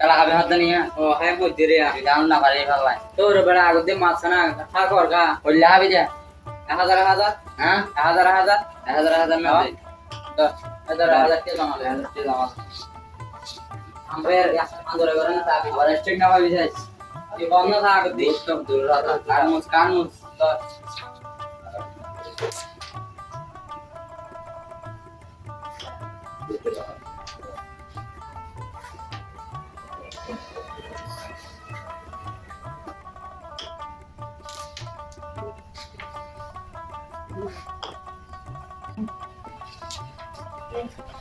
কালা খাবে হাত নিয়ে ও হাই মধ্যে রে আমি জানো না পারে ভালো তোর বেড়া আগত দিয়ে মাছ না খা কর গা বললে হবে যে 1000 হ্যাঁ 1000 1000 না দে 1000 কে জমা হাজার টাকা জমা আমরা আন্দোলন করে না তাবি আর স্টেক না পাবি যাই এই বন্ধ থা আগত দি সব দূর রাখা কানুন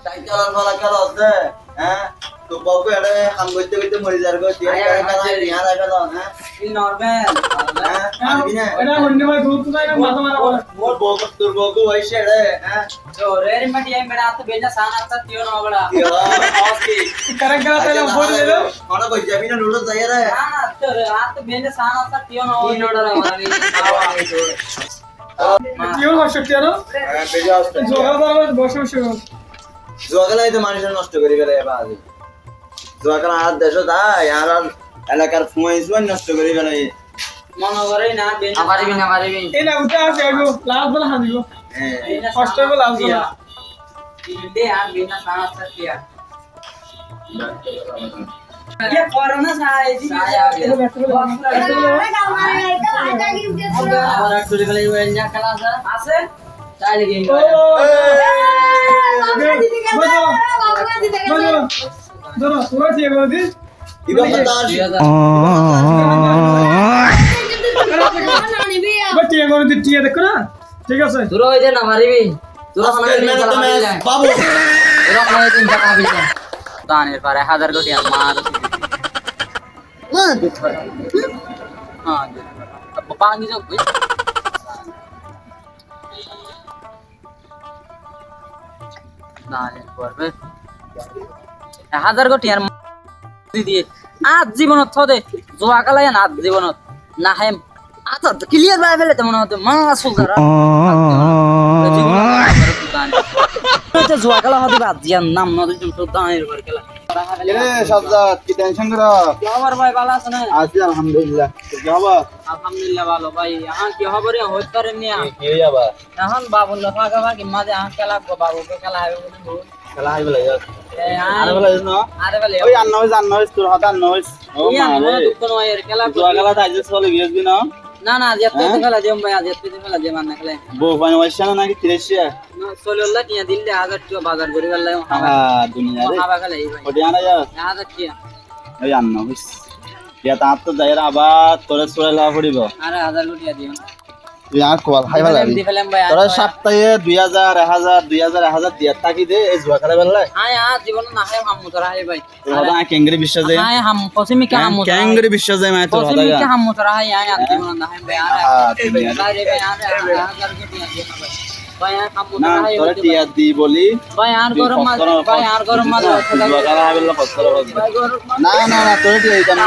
সাইকেল ফলা খেলা আছে হ্যাঁ তো বাবু এড়ে হাম করতে করতে মরি যার গো দিয়ে খেলা নিয়া রাখা দাও হ্যাঁ এই নরমাল হ্যাঁ আরবি না এটা হন্ডি ভাই দুধ তো না মাথা মারা বলে মোর বউ তোর বউ হইছে রে হ্যাঁ জোরে রে মটি এম বেড়া তো বেজা সানা তা তিও না বড়া ওকে কারেক্ট করা তাহলে বলে দেবে কোনা কই যাবি না নুডলস যাই রে না না তোর হাত বেজা সানা তা তিও না কি নোডার আমি কেউ হচ্ছে কেন হ্যাঁ বেজা আসছে জোগাড় দাঁড়াবে বসে বসে জোয়াগলাই তো মানুষের নষ্ট করি ফেলে এবার আজ জোয়াগলা আর দেশ তাই আর এলাকার ফুয়াইছুয়ান নষ্ট করি ফেলে মন করে না বেজা পারিবি না পারিবি এই না উঠে আসে এগো লাল বলে হানিব হ্যাঁ কষ্ট হবে লাল বলে দে আর বেজা সানা তা তিয়া ये कोरोना साय আমার আর চলে গেলে ওই না খেলা আছে আছে তাই লাগি ধরো তোরা ঠিক করে দিস ইবা বাতাস টিয়া করে দিস টিয়া দেখো না ঠিক আছে দূর হয়ে যা না পারিবি তোরা কোন আজকের ম্যান অফ দ্য ম্যাচ বাবু তোরা কোন দিন টাকা পাবি না দানের পারে 1000 কোটি মার हां पानी जो দানের পড়বে 1000 কোটি আর দিয়ে আজ জীবনত থদে জোয়া কালাই না জীবনত না হেম আচ্ছা ক্লিয়ার বাই ফেলে তেমন হতে মাসুল করা তো জোয়া কালা হতে বাদ জিয়ার নাম নদী তো দানের পর খেলা রে সাজ্জাদ কি টেনশন করা কি খবর ভাই ভালো আছেন আছি আলহামদুলিল্লাহ তো কি হবে আলহামদুলিল্লাহ ভালো ভাই এখন কি খবর হইতে পারে নি কি হই যাবা এখন বাবুল ফাঁকা ফাঁকি মাঝে এখন খেলা বাবুকে খেলা হবে বলে খেলা হই বলে যাও আরে আরে বলে না বলে ওই আন্নওইস তোর হাতে আন্নওইস ও মা রে কোন এর খেলা জোয়া খেলা তাইলে চলে গিয়েছবি না না না যেতে খেলা দেম ভাই যেতে খেলা দে মান না খেলে বউ পানি ওইসা না নাকি 30 সোলল্লা টিয়া দিলে 1000 টাকা বাজার করে গেলাম হ্যাঁ দুনিয়া রে হাবা খেলে এই ভাই ওটি আনা যা 1000 টাকা ওই আন্নওইস ইয়া তা তো যাইরা আবার তোরে চলে লাগা পড়িব আরে 1000 টাকা দিও তুই আর কোয়াল খাইবা লাগি দি ফেলাম ভাই তোরা সপ্তাহে 2000 1000 দিয়া তাকি দে এই জুয়া খেলা বেলা আয় আ জীবন না হয় হাম তোরা হাই ভাই তোর হদা কেঙ্গরি বিশ্বাস যায় আয় হাম পসিমি কে হাম কেঙ্গরি বিশ্বাস যায় মাই তোর হদা পসিমি কে হাম তোরা হাই আয় জীবন না হয় ভাই আরে দুনিয়া আরে ভাই আরে 1000 টাকা দিও ভাই হাম না তোরা হাই তোরা টিয়া দি বলি ভাই আর গরম মাছ ভাই আর গরম মাছ জুয়া খেলা বেলা ফসল ভাই গরম মাছ না না না তোরা টিয়া দিতাম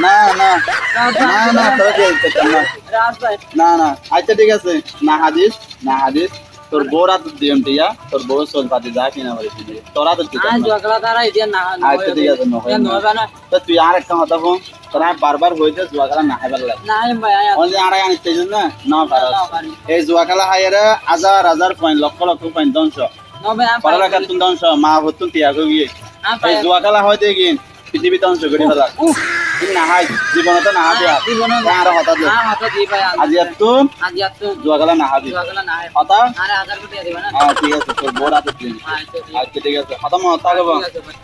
না না না না না তোরা টিয়া দিতাম না রাত ভাই না না আচ্ছা ঠিক আছে না হাদিস তোর বউরা তো দিম টিয়া তোর বউ চল পাতি যা কিনা বলে তোরা তো দিতাম আজ না জগলা তারা ইদিয়া না আচ্ছা ঠিক আছে না নবে না তো তুই আর একটা কথা ফোন তোরা বারবার হইতে জুয়া খেলা না হাইবার লাগে না ভাই আয় অনলি আড়াই আনিতে না না পারো এই জুয়া খেলা হাইরে হাজার পয়েন্ট লক্ষ পয়েন্ট দংশ নবে আ পড়ালেখা তুন দংশ মা হতুন টিয়া গিয়ে এই জুয়া খেলা হয় দেখি পৃথিবী দংশ করি ফেলা না হাই জীবনতে না হাবি জীবন আর হতা দে না হাতে দি ভাই আজি তুম আজ এত জুয়া খেলা না হাবি জগলা না হয় হতা আরে 1000 টাকা দিবা না হ্যাঁ ঠিক আছে তোর বড় হাতে দিন আচ্ছা আচ্ছা ঠিক আছে হতা মত থাকবো ঠিক আছে ভাই